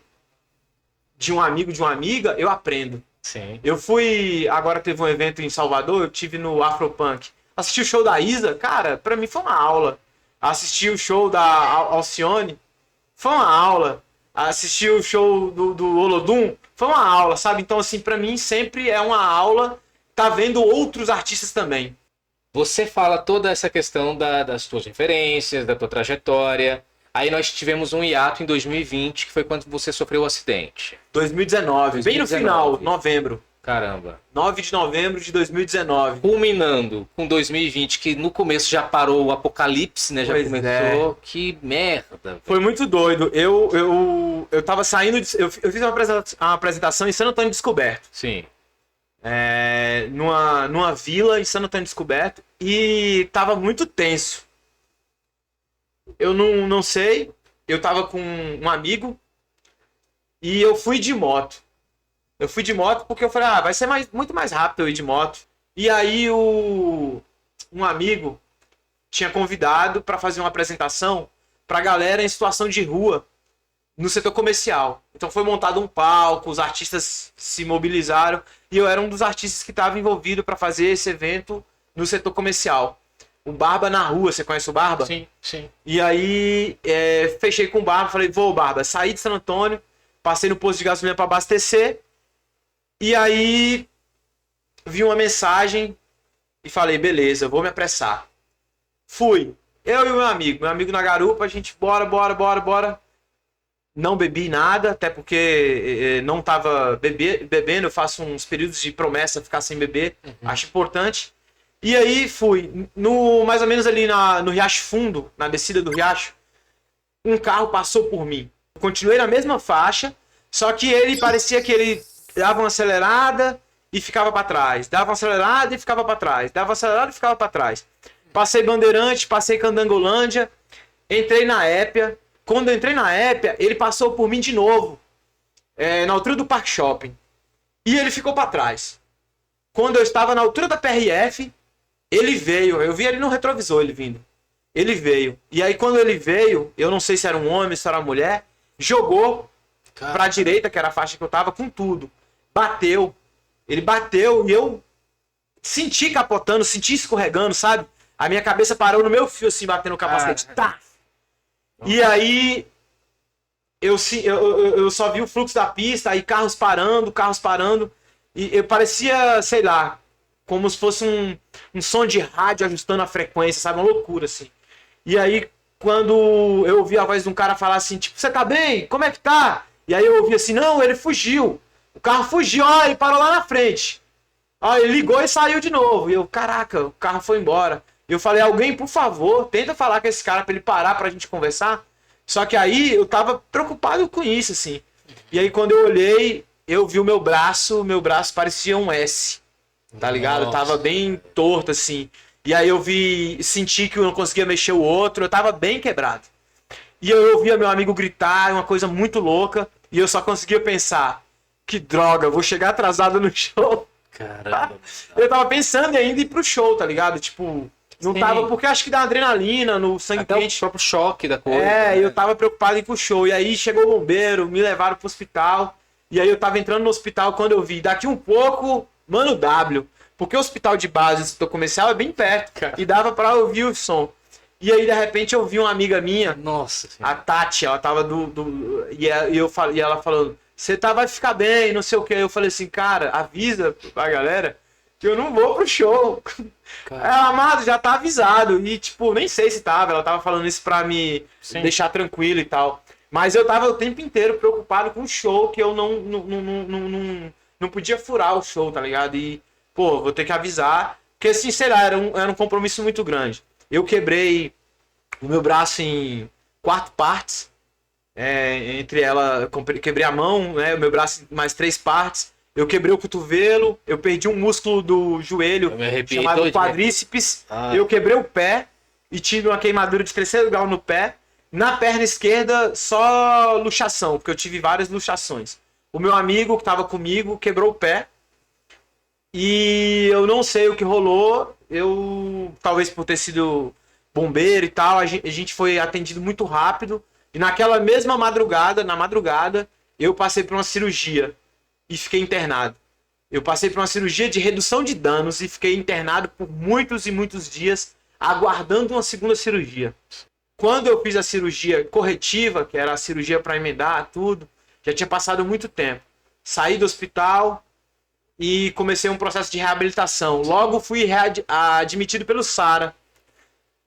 de um amigo, de uma amiga, eu aprendo. Sim. Eu fui... Agora teve um evento em Salvador, eu tive no Afropunk. Assisti o show da Isa, cara, pra mim foi uma aula. Assisti o show da Alcione, foi uma aula. Assisti o show do Olodum, foi uma aula, sabe? Então, assim, pra mim sempre é uma aula tá vendo outros artistas também. Você fala toda essa questão das tuas referências, da tua trajetória. Aí nós tivemos um hiato em 2020, que foi quando você sofreu o acidente. 2019, bem no final, novembro. Caramba. 9 de novembro de 2019. Culminando com 2020, que no começo já parou o apocalipse, né? Já Pois começou. Que merda. Foi muito doido. Eu tava saindo... Eu fiz uma apresentação em San Antônio Descoberto. Sim. Numa vila em San Antônio Descoberto. E tava muito tenso. Eu não sei. Eu tava com um amigo. E eu fui de moto. Eu fui de moto porque eu falei, vai ser muito mais rápido eu ir de moto. E aí um amigo tinha convidado para fazer uma apresentação pra galera em situação de rua no setor comercial. Então foi montado um palco, os artistas se mobilizaram e eu era um dos artistas que estava envolvido para fazer esse evento no setor comercial. O Barba na Rua, você conhece o Barba? Sim, sim. E aí fechei com o Barba, falei, vou Barba, saí de San Antônio, passei no posto de gasolina para abastecer. E aí vi uma mensagem e falei, beleza, eu vou me apressar. Fui. Eu e o meu amigo na garupa, a gente bora. Não bebi nada, até porque não tava bebendo, eu faço uns períodos de promessa ficar sem beber, acho importante. E aí fui, mais ou menos ali no Riacho Fundo, na descida do Riacho, um carro passou por mim. Eu continuei na mesma faixa, só que ele parecia que ele dava uma acelerada e ficava para trás. Dava uma acelerada e ficava para trás. Dava uma acelerada e ficava para trás. Passei Bandeirante, passei Candangolândia, entrei na Épia. Quando eu entrei na Épia, ele passou por mim de novo, na altura do Parque Shopping. E ele ficou para trás. Quando eu estava na altura da PRF, ele veio. Eu vi ele no retrovisor, ele vindo. Ele veio. E aí quando ele veio, eu não sei se era um homem, se era uma mulher, jogou pra direita, que era a faixa que eu tava, com tudo. Bateu. Ele bateu e eu senti capotando, senti escorregando, sabe? A minha cabeça parou no meu fio, assim, batendo no capacete. Tá! E aí eu só vi o fluxo da pista, aí carros parando. E eu parecia, sei lá, como se fosse um som de rádio ajustando a frequência, sabe? Uma loucura, assim. E aí, quando eu ouvi a voz de um cara falar assim, tipo, você tá bem? Como é que tá? E aí eu ouvi assim, não, ele fugiu. O carro fugiu, ó, ele parou lá na frente. Ó, ele ligou e saiu de novo. E eu, caraca, o carro foi embora. E eu falei, alguém, por favor, tenta falar com esse cara pra ele parar pra gente conversar. Só que aí eu tava preocupado com isso, assim. E aí quando eu olhei, eu vi o meu braço parecia um S. Tá ligado? Nossa. Tava bem torto, assim. E aí eu senti que eu não conseguia mexer o outro, eu tava bem quebrado. E eu ouvia meu amigo gritar, uma coisa muito louca, e eu só conseguia pensar, que droga, eu vou chegar atrasado no show. Caramba. Eu tava pensando em ainda ir pro show, tá ligado? Tipo, não Sim. tava, porque acho que dá adrenalina no sangue Até quente. o próprio choque da coisa. Eu tava preocupado em ir pro show. E aí chegou o bombeiro, me levaram pro hospital. E aí eu tava entrando no hospital quando eu vi, daqui um pouco, Mano W. Porque o hospital de base do comercial é bem perto. Cara. E dava pra ouvir o som. E aí, de repente, eu vi uma amiga minha, Nossa a senhora. Tati, ela tava e ela falou, você vai ficar bem, não sei o que. Eu falei assim, cara, avisa pra galera que eu não vou pro show. Ela, amado, já tá avisado. E, tipo, nem sei se tava. Ela tava falando isso pra me deixar tranquilo e tal. Mas eu tava o tempo inteiro preocupado com o show, que eu não podia furar o show, tá ligado? E, pô, vou ter que avisar. Porque, assim, sei lá, era um compromisso muito grande. Eu quebrei o meu braço em 4 partes. Entre ela, quebrei a mão, né? O meu braço em mais 3 partes. Eu quebrei o cotovelo, eu perdi um músculo do joelho chamado quadríceps. Eu quebrei o pé e tive uma queimadura de 3º grau no pé. Na perna esquerda, só luxação, porque eu tive várias luxações. O meu amigo que estava comigo quebrou o pé. E eu não sei o que rolou. Talvez por ter sido bombeiro e tal, a gente foi atendido muito rápido. E naquela mesma madrugada, eu passei por uma cirurgia e fiquei internado. Eu passei por uma cirurgia de redução de danos e fiquei internado por muitos e muitos dias, aguardando uma segunda cirurgia. Quando eu fiz a cirurgia corretiva, que era a cirurgia para emendar tudo, já tinha passado muito tempo. Saí do hospital e comecei um processo de reabilitação. Logo fui admitido pelo SARA,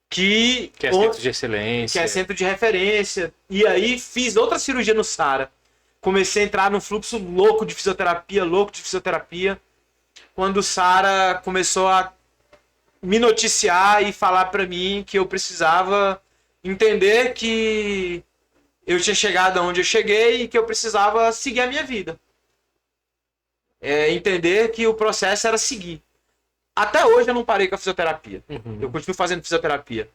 que é centro de excelência. Que é centro de referência. E aí fiz outra cirurgia no SARA. Comecei a entrar num fluxo louco de fisioterapia. Quando o SARA começou a me noticiar e falar pra mim que eu precisava entender que eu tinha chegado aonde eu cheguei e que eu precisava seguir a minha vida. Entender que o processo era seguir. Até hoje eu não parei com a fisioterapia. Eu continuo fazendo fisioterapia.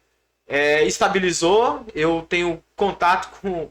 Estabilizou, eu tenho contato com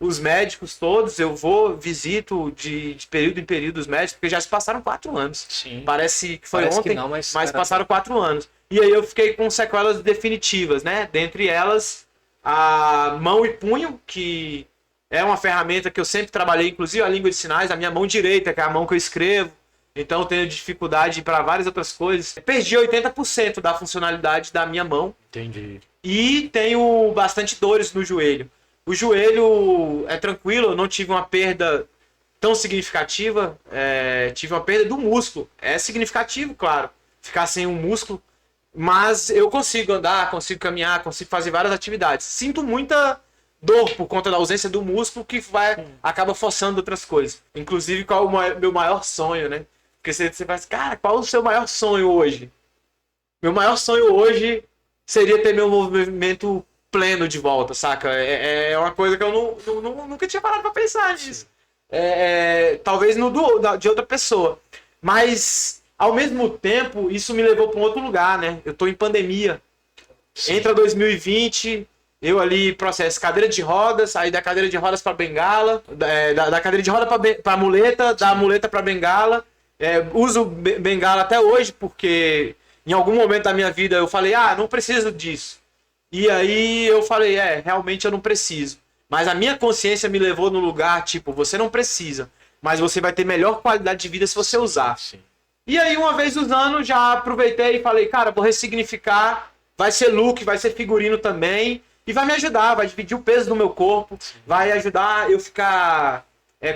os médicos todos, eu visito de período em período os médicos, porque já se passaram 4 anos. Sim. Parece que foi Parece ontem, que não, mas passaram 4 anos. E aí eu fiquei com sequelas definitivas, né? Dentre elas, a mão e punho, que é uma ferramenta que eu sempre trabalhei, inclusive a língua de sinais, a minha mão direita, que é a mão que eu escrevo. Então eu tenho dificuldade para várias outras coisas. Perdi 80% da funcionalidade da minha mão. Entendi. E tenho bastante dores no joelho. O joelho é tranquilo, eu não tive uma perda tão significativa. Tive uma perda do músculo. É significativo, claro, ficar sem um músculo. Mas eu consigo andar, consigo caminhar, consigo fazer várias atividades. Sinto muita dor por conta da ausência do músculo que acaba forçando outras coisas. Inclusive, qual é o meu maior sonho, né? Porque você fala assim, cara, qual é o seu maior sonho hoje? Meu maior sonho hoje seria ter meu movimento pleno de volta, saca? É uma coisa que eu nunca tinha parado pra pensar nisso. Talvez de outra pessoa. Mas, ao mesmo tempo, isso me levou pra um outro lugar, né? Eu tô em pandemia. Sim. Entra 2020, eu ali processo cadeira de rodas, aí da cadeira de rodas para bengala, da cadeira de roda para muleta, da muleta para bengala. Uso bengala até hoje porque em algum momento da minha vida eu falei, não preciso disso. E aí eu falei, realmente eu não preciso. Mas a minha consciência me levou no lugar, tipo, você não precisa, mas você vai ter melhor qualidade de vida se você usar. Sim. E aí, uma vez usando, já aproveitei e falei, cara, vou ressignificar, vai ser look, vai ser figurino também, e vai me ajudar, vai dividir o peso do meu corpo, vai ajudar eu ficar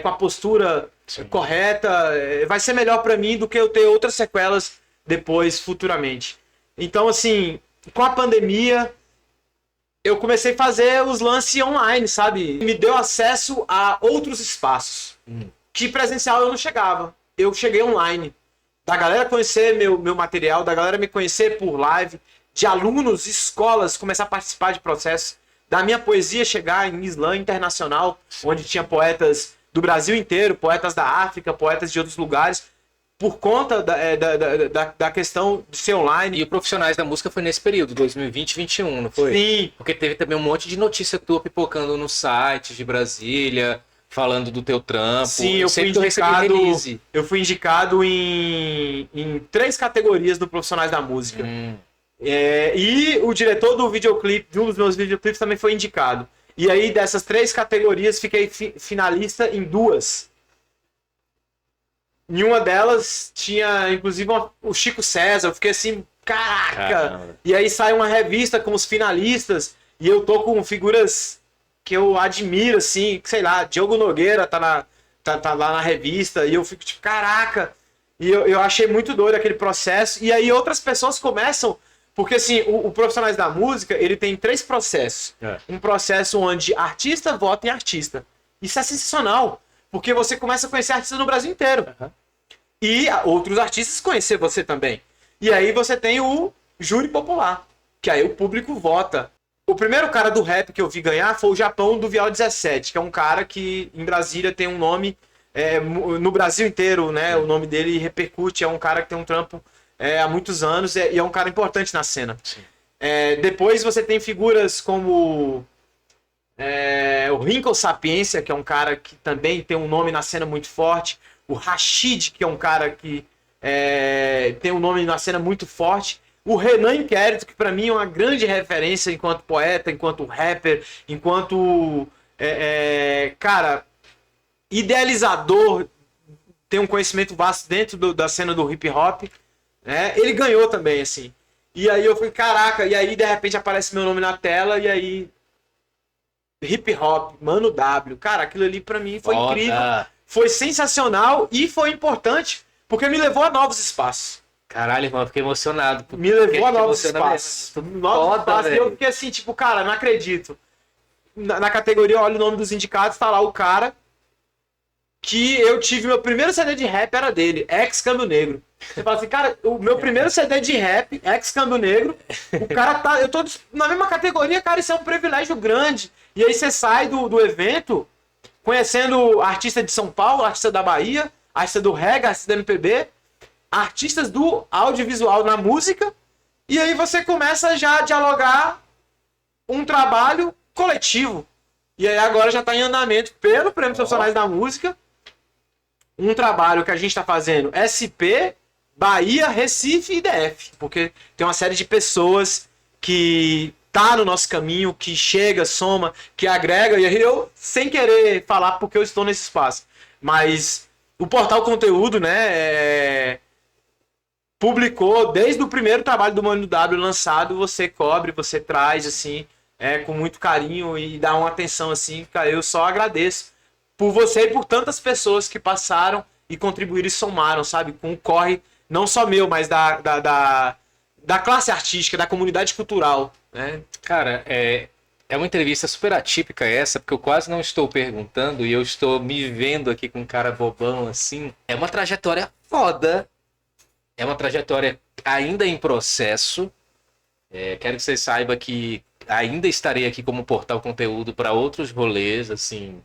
com a postura correta, vai ser melhor pra mim do que eu ter outras sequelas depois, futuramente. Então, assim, com a pandemia, eu comecei a fazer os lances online, sabe? Me deu acesso a outros espaços que presencial eu não chegava. Eu cheguei online. Da galera conhecer meu material, da galera me conhecer por live, de alunos, escolas começar a participar de processos, da minha poesia chegar em slam internacional, onde tinha poetas do Brasil inteiro, poetas da África, poetas de outros lugares, por conta da questão de ser online. E o Profissionais da Música foi nesse período, 2020 e 2021, não foi? Sim. Porque teve também um monte de notícia tua pipocando nos sites de Brasília, falando do teu trampo. Sim, eu fui indicado em 3 categorias do Profissionais da Música. E o diretor do videoclipe, de um dos meus videoclipes, também foi indicado. E aí, dessas 3 categorias, fiquei finalista em 2. Em uma delas tinha, inclusive, o Chico César. Eu fiquei assim, caraca! Caramba. E aí sai uma revista com os finalistas, e eu tô com figuras que eu admiro, assim, sei lá, Diogo Nogueira tá lá na revista, e eu fico tipo, caraca! E eu achei muito doido aquele processo. E aí outras pessoas começam, porque assim, o Profissionais da Música, ele tem 3 processos. Um processo onde artista vota em artista. Isso é sensacional, porque você começa a conhecer artistas no Brasil inteiro. E outros artistas conhecer você também. E aí você tem o júri popular, que aí o público vota. O primeiro cara do rap que eu vi ganhar foi o Japão do Viola 17, que é um cara que em Brasília tem um nome, no Brasil inteiro, né? O nome dele repercute, é um cara que tem um trampo há muitos anos e é um cara importante na cena. Depois você tem figuras como o Rinco Sapiência, que é um cara que também tem um nome na cena muito forte. O Rashid, que é um cara que tem um nome na cena muito forte. O Renan Inquérito, que pra mim é uma grande referência enquanto poeta, enquanto rapper, enquanto cara, idealizador, tem um conhecimento vasto dentro da cena do hip hop. Ele ganhou também, assim. E aí eu falei, caraca, e aí de repente aparece meu nome na tela, e aí hip hop, Mano W. Cara, aquilo ali pra mim foi incrível. Foi sensacional e foi importante, porque me levou a novos espaços. Caralho, irmão, eu fiquei emocionado. Me levou a novos espaços. Novos espaços. E eu fiquei assim, tipo, cara, não acredito. Na categoria, olha o nome dos indicados, tá lá o cara que eu tive, meu primeiro CD de rap era dele, Ex-Câmbio Negro. Você fala assim, cara, o meu primeiro CD de rap, Ex-Câmbio Negro, o cara tá, eu tô na mesma categoria, cara, isso é um privilégio grande. E aí você sai do evento conhecendo artista de São Paulo, artista da Bahia, artista do reggae, artista do MPB, artistas do audiovisual na música, e aí você começa já a dialogar um trabalho coletivo. E aí agora já está em andamento pelo Prêmio Profissionais da Música, um trabalho que a gente está fazendo SP, Bahia, Recife e DF, porque tem uma série de pessoas que tá no nosso caminho, que chega, soma, que agrega, e aí eu, sem querer falar porque eu estou nesse espaço, mas o Portal Conteúdo, né, publicou, desde o primeiro trabalho do Mano W lançado, você cobre, você traz, assim, com muito carinho e dá uma atenção, assim, cara, eu só agradeço por você e por tantas pessoas que passaram e contribuíram e somaram, sabe, com o corre, não só meu, mas da classe artística, da comunidade cultural, né? Cara, é uma entrevista super atípica essa, porque eu quase não estou perguntando e eu estou me vendo aqui com um cara bobão assim. É uma trajetória foda, é uma trajetória ainda em processo. Quero que você saiba que ainda estarei aqui como Portal Conteúdo para outros rolês, assim.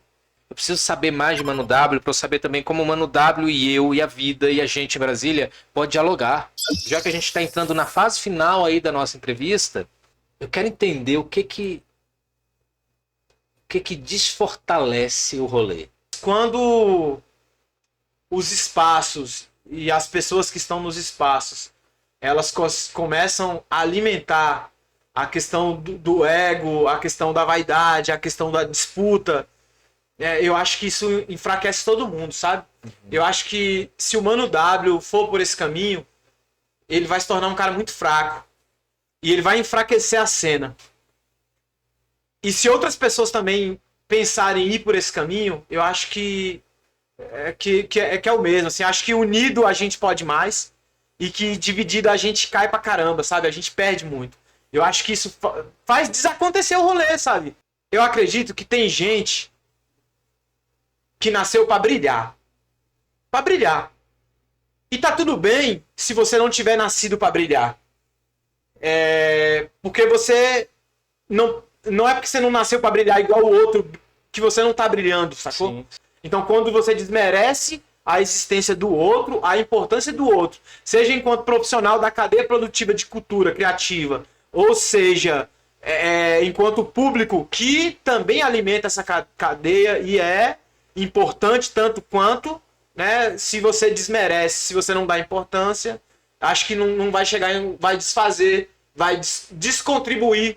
Eu preciso saber mais de Mano W para eu saber também como o Mano W e eu e a vida e a gente em Brasília pode dialogar. Já que a gente está entrando na fase final aí da nossa entrevista, eu quero entender o que que desfortalece o rolê. Quando os espaços e as pessoas que estão nos espaços, elas começam a alimentar a questão do ego, a questão da vaidade, a questão da disputa, eu acho que isso enfraquece todo mundo, sabe? Eu acho que se o Mano W for por esse caminho, ele vai se tornar um cara muito fraco. E ele vai enfraquecer a cena. E se outras pessoas também pensarem em ir por esse caminho, eu acho que é o mesmo. Assim, acho que unido a gente pode mais e que dividido a gente cai pra caramba, sabe? A gente perde muito. Eu acho que isso faz desacontecer o rolê, sabe? Eu acredito que tem gente que nasceu pra brilhar. Pra brilhar. E tá tudo bem se você não tiver nascido pra brilhar. Porque você não é porque você não nasceu pra brilhar igual o outro que você não tá brilhando, sacou? Sim. Então quando você desmerece a existência do outro, a importância do outro, seja enquanto profissional da cadeia produtiva de cultura criativa, ou seja, enquanto público que também alimenta essa cadeia e é importante tanto quanto, né? Se você desmerece, se você não dá importância, acho que não vai chegar, vai desfazer, vai descontribuir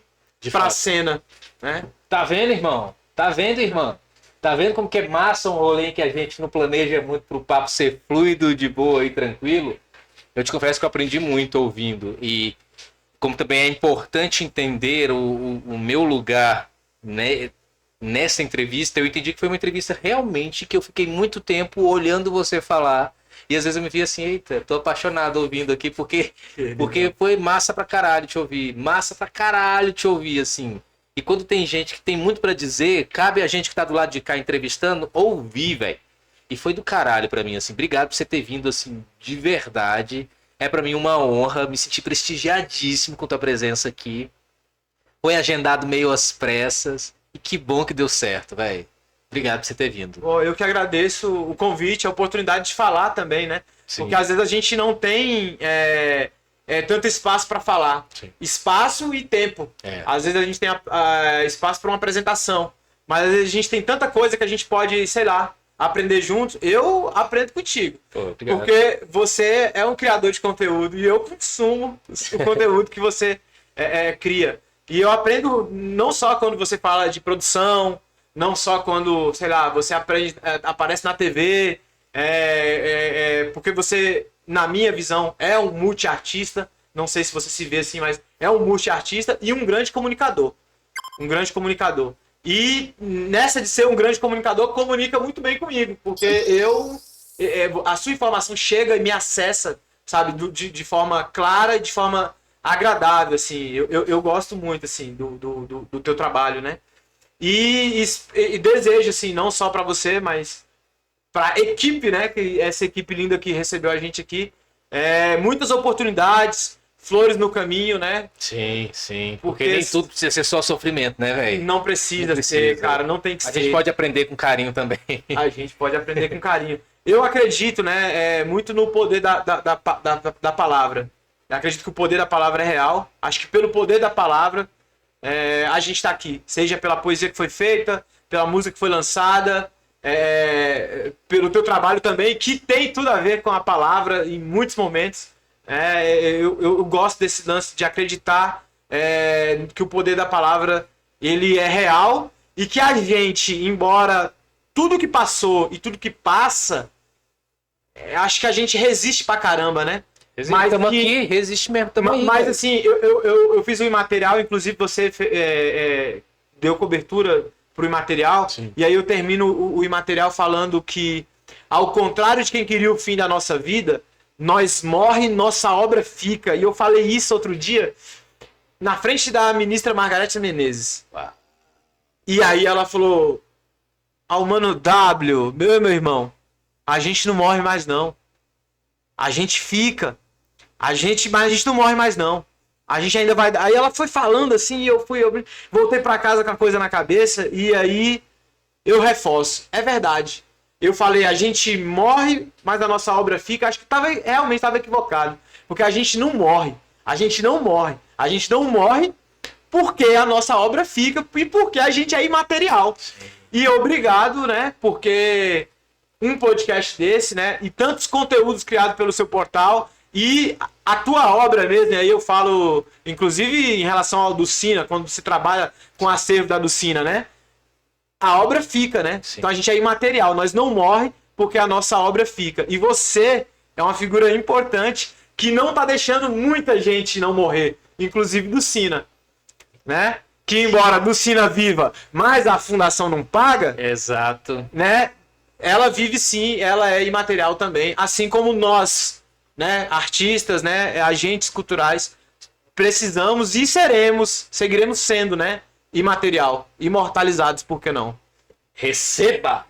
para a cena, né? Tá vendo, irmão? Tá vendo, irmã? Tá vendo como que é massa um rolê que a gente não planeja muito pro papo ser fluido, de boa e tranquilo? Eu te confesso que eu aprendi muito ouvindo. E como também é importante entender o meu lugar, né, nessa entrevista, eu entendi que foi uma entrevista realmente que eu fiquei muito tempo olhando você falar. E às vezes eu me via assim, eita, tô apaixonado ouvindo aqui, porque foi massa pra caralho te ouvir. Massa pra caralho te ouvir, assim. E quando tem gente que tem muito pra dizer, cabe a gente que tá do lado de cá entrevistando, ouvir, velho. E foi do caralho pra mim, assim. Obrigado por você ter vindo, assim, de verdade. É pra mim uma honra, me senti prestigiadíssimo com tua presença aqui. Foi agendado meio às pressas. E que bom que deu certo, velho. Obrigado por você ter vindo. Bom, eu que agradeço o convite, a oportunidade de falar também, né? Sim. Porque às vezes a gente não tem tanto espaço para falar. Sim. Espaço e tempo. Às vezes a gente tem espaço para uma apresentação. Mas às vezes a gente tem tanta coisa que a gente pode, sei lá, aprender juntos. Eu aprendo contigo. Pô, obrigado. Porque você é um criador de conteúdo e eu consumo o conteúdo que você cria. E eu aprendo não só quando você fala de produção, não só quando, sei lá, você aparece na TV, porque você, na minha visão, é um multiartista. Não sei se você se vê assim, mas é um multiartista e um grande comunicador. Um grande comunicador. E nessa de ser um grande comunicador, comunica muito bem comigo, porque a sua informação chega e me acessa, sabe, de forma clara e de forma agradável, assim. Eu gosto muito, assim, do teu trabalho, né? E desejo, assim, não só para você, mas para a equipe, né? Que essa equipe linda que recebeu a gente aqui. Muitas oportunidades, flores no caminho, né? Sim, sim. Porque nem tudo precisa ser só sofrimento, né, velho? Não precisa ser, cara. Não tem que ser. A gente pode aprender com carinho também. A gente pode aprender com carinho. Eu acredito, né? Muito no poder da palavra. Eu acredito que o poder da palavra é real. Acho que pelo poder da palavra a gente está aqui. Seja pela poesia que foi feita, pela música que foi lançada, pelo teu trabalho também, que tem tudo a ver com a palavra em muitos momentos. Eu gosto desse lance de acreditar que o poder da palavra ele é real e que a gente, embora tudo que passou e tudo que passa, acho que a gente resiste pra caramba, né? Estamos aqui, resiste mesmo. Mas assim, eu fiz um imaterial, inclusive você deu cobertura pro imaterial. Sim. E aí eu termino o imaterial falando que, ao contrário de quem queria o fim da nossa vida, nós morre, nossa obra fica. E eu falei isso outro dia na frente da ministra Margareth Menezes. Uau. E aí ela falou: ao Mano W, meu irmão, a gente não morre mais não. A gente fica. Mas a gente não morre mais não. A gente ainda vai... Aí ela foi falando assim, e eu voltei pra casa com a coisa na cabeça, e aí eu reforço. É verdade. Eu falei, a gente morre, mas a nossa obra fica. Acho que realmente estava equivocado. Porque a gente não morre. A gente não morre. A gente não morre porque a nossa obra fica e porque a gente é imaterial. E obrigado, né? Porque um podcast desse, né? E tantos conteúdos criados pelo seu portal e a tua obra mesmo, e aí eu falo, inclusive em relação ao Ducina, quando se trabalha com o acervo da Ducina, né? A obra fica, né? Sim. Então a gente é imaterial, nós não morre porque a nossa obra fica. E você é uma figura importante que não tá deixando muita gente não morrer, inclusive Ducina, né? Que embora Ducina viva, mas a fundação não paga, Exato. né? Ela vive sim, ela é imaterial também, assim como nós, né, artistas, né, agentes culturais, precisamos e seguiremos sendo, né, imaterial, imortalizados, por que não? Receba!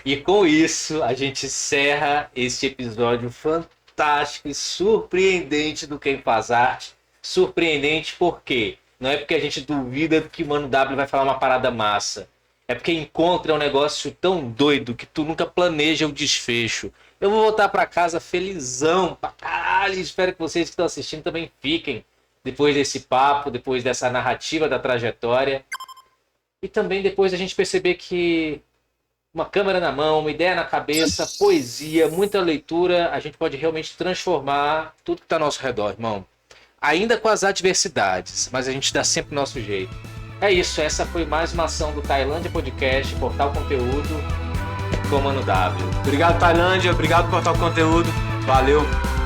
E com isso, a gente encerra este episódio fantástico e surpreendente do Quem Faz Arte. Surpreendente por quê? Não é porque a gente duvida que o Mano W vai falar uma parada massa. É porque encontra um negócio tão doido que tu nunca planeja o desfecho. Eu vou voltar pra casa felizão, pra caralho. Espero que vocês que estão assistindo também fiquem. Depois desse papo, depois dessa narrativa da trajetória. E também depois a gente perceber que uma câmera na mão, uma ideia na cabeça, poesia, muita leitura, a gente pode realmente transformar tudo que está ao nosso redor, irmão. Ainda com as adversidades, mas a gente dá sempre o nosso jeito. É isso, essa foi mais uma ação do Tailândia Podcast, Portal Conteúdo, com o Mano W. Obrigado, Tailândia, obrigado por Portal Conteúdo, valeu!